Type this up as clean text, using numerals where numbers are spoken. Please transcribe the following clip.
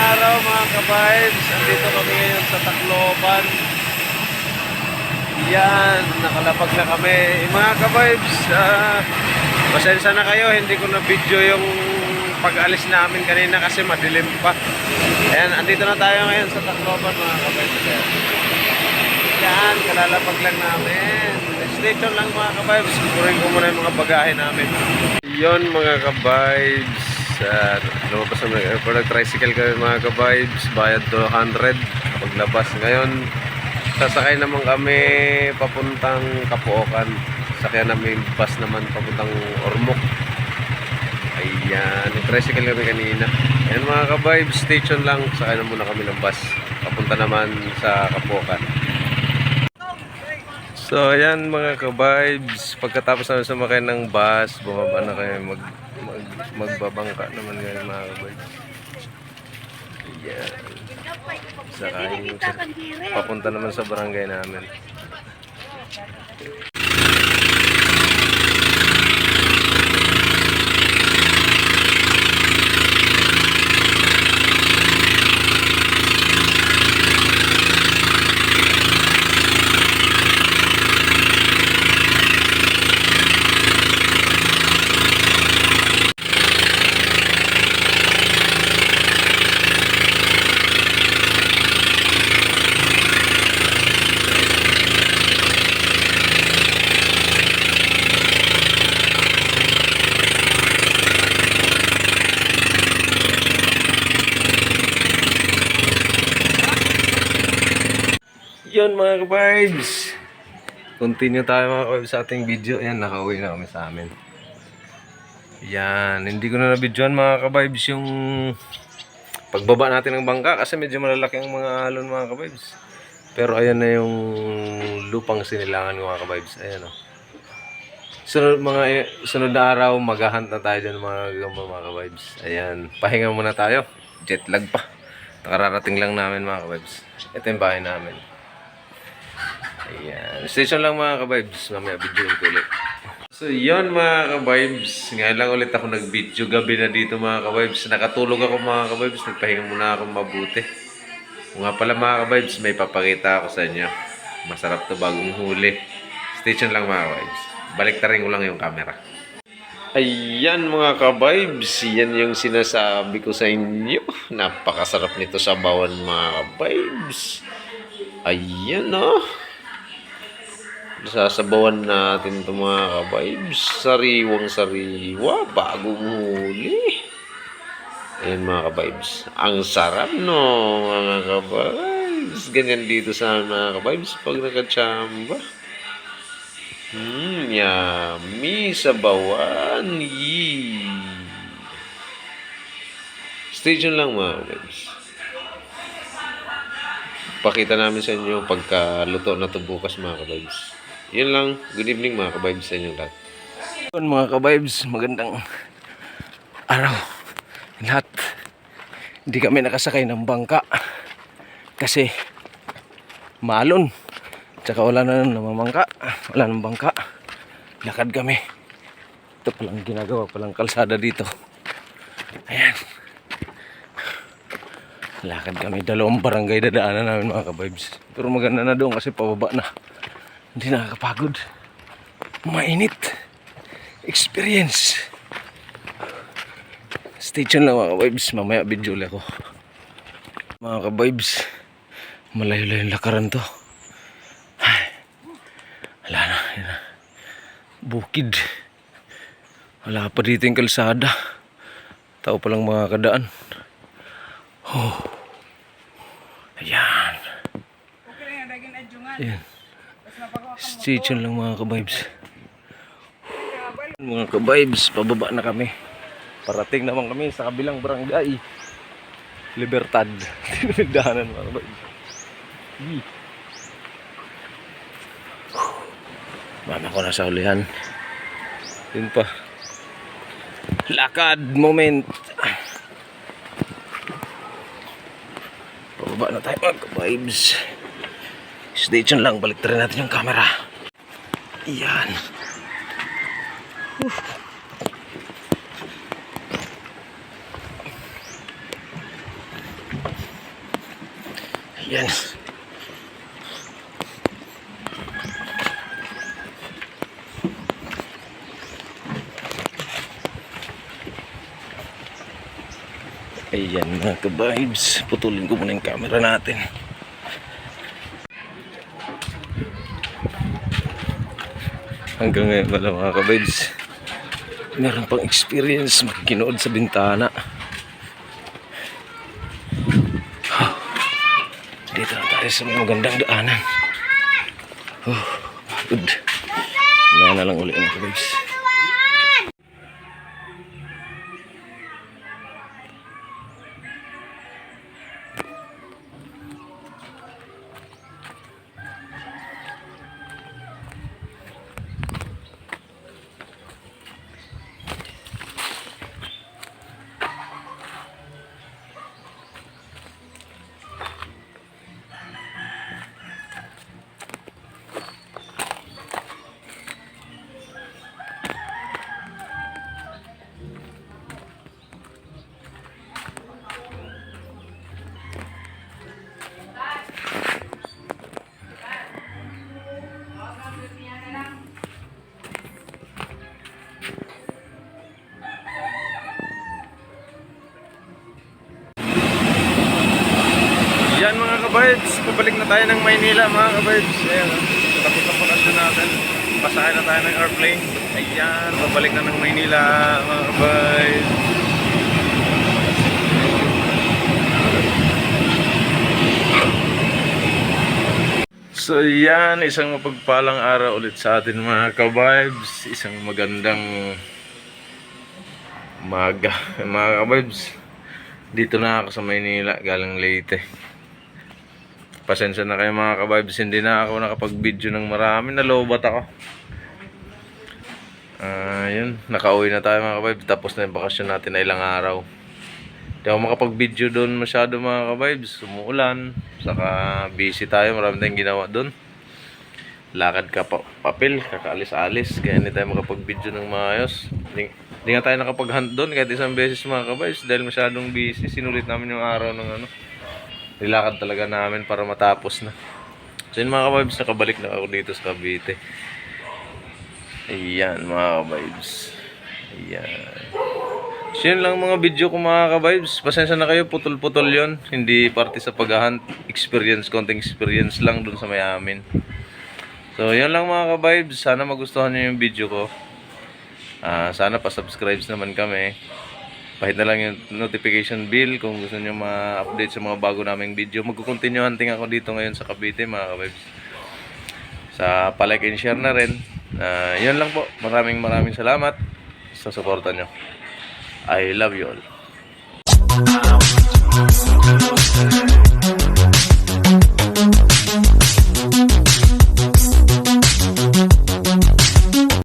araw mga ka-vibes. Andito kami ngayon sa Tacloban. Yan, nakalapag na kami. Mga ka-vibes, pasensya na kayo. Hindi ko na video yung pag-alis namin kanina kasi madilim pa. Ayan, andito na tayo ngayon sa Tacloban mga ka-vibes. Yan, kalalapag lang namin. Stay tuned lang mga ka-vibes. Kukunin ko muna yung mga bagahe namin. Yon mga ka-vibes. Lumabas na tricycle kami mga ka-vibes. Bayad 200 paglabas. Ngayon sasakay naman kami papuntang Caloocan. Sakyan namin bus naman papuntang Ormoc. Ayan, tricycle kami kanina. Ayan mga ka-vibes, station lang. Sakay na muna kami ng bus papunta naman sa Caloocan. So ayan mga ka-vibes, pagkatapos namin sumakay ng bus, bumaba na kayo magbabangka naman ngayon mga ka-vibes. Ayan. Sakay, papunta naman sa barangay namin. Yun mga ka-vibes, continue tayo mga ka-vibes sa ating video. Ayan, nakauwi na kami sa amin. Yan, hindi ko na na-videoan mga ka-vibes yung pagbaba natin ng bangka kasi medyo malalaki ang mga alon mga ka-vibes. Pero ayan na yung lupang sinilangan mga ka-vibes. Ayan o. Sunod na araw maghahunt na tayo dyan mga gamba mga ka-vibes. Ayan, pahinga muna tayo. Jet lag pa. Nakararating lang namin mga ka-vibes. Ito yung bahay namin. Ayan. Station lang mga ka-vibes. Mamaya video yung ulit. So yun mga ka-vibes. Ngayon lang ulit ako nag-video. Gabi na dito mga ka-vibes. Nakatulog ako mga ka-vibes. Nagpahinga muna ako mabuti. Kung nga pala mga ka-vibes, may papakita ako sa inyo. Masarap to bagong huli. Station lang mga ka-vibes. Baliktarin ko lang yung camera. Ayan mga ka-vibes. Yan yung sinasabi ko sa inyo. Napakasarap nito sa bawan mga ka-vibes. Ayan o. Sasabawan natin ito mga ka-vibes. Sariwang sariwa. Bagong huli. Ayan mga ka-vibes. Ang sarap no mga ka-vibes. Ganyan dito sa mga ka-vibes pag nakachamba. Yummy. Sabawan. Yee. Station lang mga ka-vibes. Pakita namin sa inyo pagkaluto na ito bukas mga ka-vibes. Yun lang. Good evening mga ka-vibes sa inyo lahat. Yun mga ka-vibes, magandang araw lahat. Hindi kami nakasakay ng bangka kasi maalon. Tsaka wala na namamangka. Wala nang bangka. Lakad kami. Ito palang ginagawa palang kalsada dito. Ayan. Lakad kami, dalawang barangay dadaanan namin mga ka-vibes. Pero maganda na doon kasi pababa na. Hindi nakakapagod. Mainit. Experience. Stay tuned lang mga ka-vibes. Mamaya video ulit ako. Mga ka-vibes, malayo-layo yung lakaran to. Ay, wala na. Bukid. Wala pa dito yung kalsada. Tao palang mga kadaan. Oh. Ayan. Ayan. Stay tuned lang mga ka-vibes. Mga ka-vibes, pababa na kami. Parating naman kami sa kabilang barangay. Libertad. Tinagdahanan mga ka-vibes. Mama ko na sa ulihan. Yun pa. Lakad moment. Pababa na tayo mga ka-vibes. Stay tuned lang, balik rin natin yung camera. Ayan. Yan. Ayan mga ka-vibes, putulin ko muna yung camera natin. Hanggang ngayon wala mga ka-vibes, meron pang experience magkinood sa bintana. Dito na tayo sa mga magandang daanan. Good. Maya na lang ulit mga ka-vibes. Yan mga ka-vibes, pabalik na tayo ng Maynila mga ka-vibes. Ayan, tapos ang bakasyon natin. Pasakay na tayo ng airplane. Ayan, pabalik na ng Maynila mga ka-vibes. So yan, isang mapagpalang araw ulit sa atin mga ka-vibes. Isang magandang umaga mga ka-vibes. Dito na ako sa Maynila, galing Leyte. Pasensya na kayo mga ka-vibes, hindi na ako nakapag-video ng marami, nalobat ako. Yun, nakauwi na tayo mga ka-vibes, tapos na yung bakasyon natin na ilang araw. Hindi ako makapag-video doon masyado mga ka-vibes, umuulan, saka busy tayo, marami tayong ginawa doon. Lakad ka papel, kakaalis-alis, kaya hindi tayo makapag-video ng maayos. Hindi nga tayo nakapag-hunt doon kahit isang beses mga ka-vibes, dahil masyadong busy, sinulit namin yung araw ng nilakad talaga namin para matapos na. So yun mga ka-vibes, nakabalik na ako dito sa Cavite. Ayan mga ka-vibes. Ayan. So yun lang mga video ko mga ka-vibes. Pasensya na kayo, putol-putol yun. Hindi parte sa pag-hunt. Experience, konting experience lang dun sa may amin. So yun lang mga ka-vibes. Sana magustuhan nyo yung video ko. Sana pa-subscribe naman kami. Pahit na lang yung notification bell kung gusto nyo ma-update sa mga bago naming video. Magkukontinue hunting ako dito ngayon sa Cavite mga ka-vibes. Sa palike and share na rin. Yun lang po. Maraming salamat sa suporta nyo. I love you all.